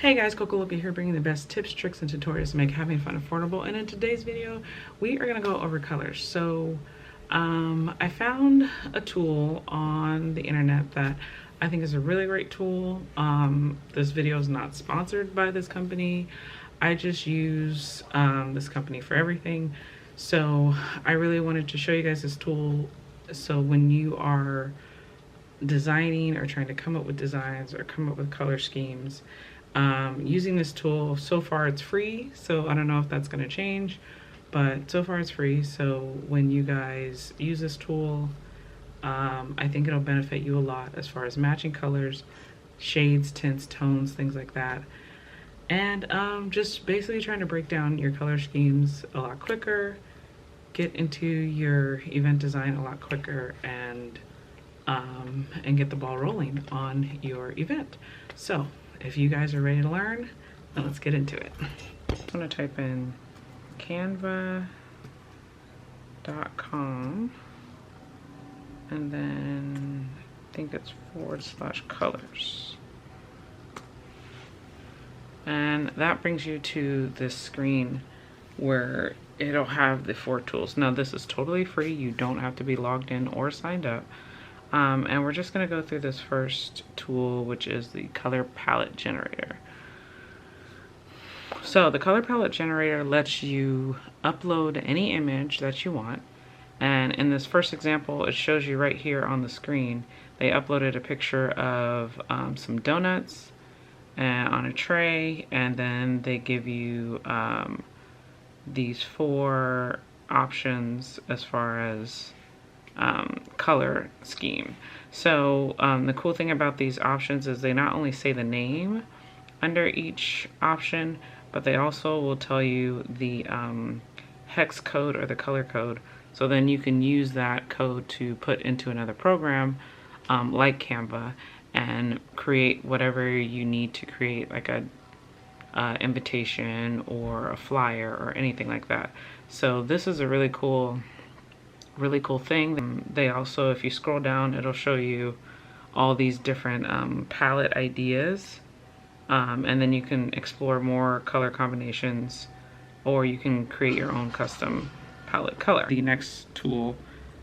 Hey guys, Koko here bringing the best tips, tricks, and tutorials to make having fun affordable. And in today's video, we are going to go over colors. So I found a tool on the internet that I think is a really great tool. This video is not sponsored by this company. I just use this company for everything. So I really wanted to show you guys this tool. So when you are designing or trying to come up with designs or come up with color schemes, using this tool, so far it's free, so I don't know if that's going to change, but so far it's free. So when you guys use this tool, I think it'll benefit you a lot as far as matching colors, shades, tints, tones, things like that, and just basically trying to break down your color schemes a lot quicker, get into your event design a lot quicker, and get the ball rolling on your event. So if you guys are ready to learn, then let's get into it. I'm gonna type in canva.com and then I think it's /colors. And that brings you to this screen where it'll have the 4 tools. Now this is totally free. You don't have to be logged in or signed up. And we're just going to go through this first tool, which is the color palette generator. So the color palette generator lets you upload any image that you want. And in this first example, it shows you right here on the screen, they uploaded a picture of some donuts on a tray, and then they give you these 4 options as far as color scheme. So the cool thing about these options is they not only say the name under each option, but they also will tell you the hex code or the color code. So then you can use that code to put into another program like Canva and create whatever you need to create, like a invitation or a flyer or anything like that. So this is a really cool thing. They also, if you scroll down, it'll show you all these different palette ideas, and then you can explore more color combinations, or you can create your own custom palette color. The next tool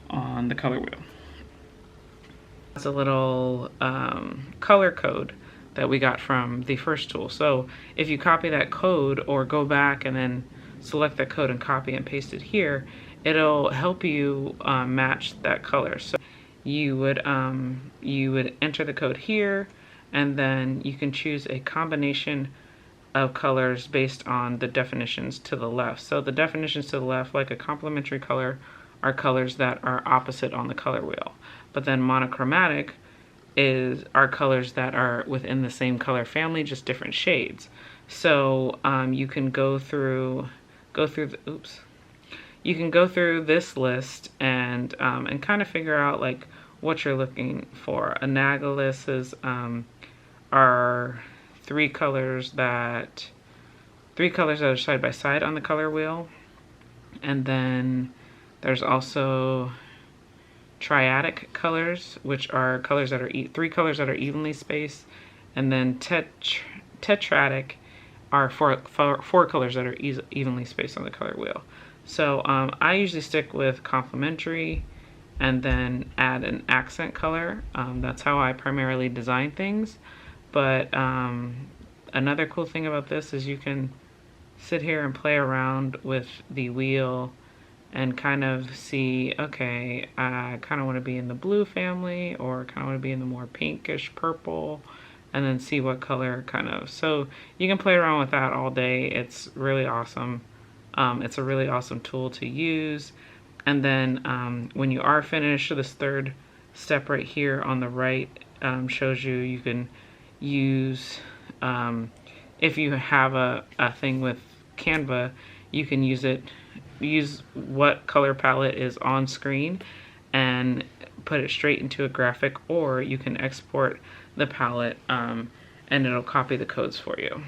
on the color wheel, it's a little color code that we got from the first tool. So if you copy that code or go back and then select that code and copy and paste it here, it'll help you match that color. So you would enter the code here, and then you can choose a combination of colors based on the definitions to the left. So the definitions to the left, like a complementary color, are colors that are opposite on the color wheel. But then monochromatic are colors that are within the same color family, just different shades. So you can go through you can go through this list and kind of figure out like what you're looking for. Anaglysis are 3 colors that are side by side on the color wheel, and then there's also triadic colors, which are colors that are 3 colors that are evenly spaced, and then tetradic are 4 colors that are evenly spaced on the color wheel. So I usually stick with complementary and then add an accent color. That's how I primarily design things. But another cool thing about this is you can sit here and play around with the wheel and kind of see, okay, I kind of want to be in the blue family, or kind of want to be in the more pinkish purple, and then see what color kind of. So you can play around with that all day. It's really awesome. It's a really awesome tool to use. And then when you are finished, this third step right here on the right shows you can use, if you have a thing with Canva, you can use what color palette is on screen and put it straight into a graphic, or you can export the palette and it'll copy the codes for you.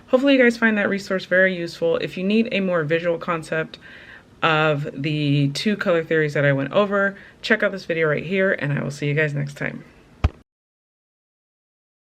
Hopefully you guys find that resource very useful. If you need a more visual concept of the 2 color theories that I went over, check out this video right here, and I will see you guys next time.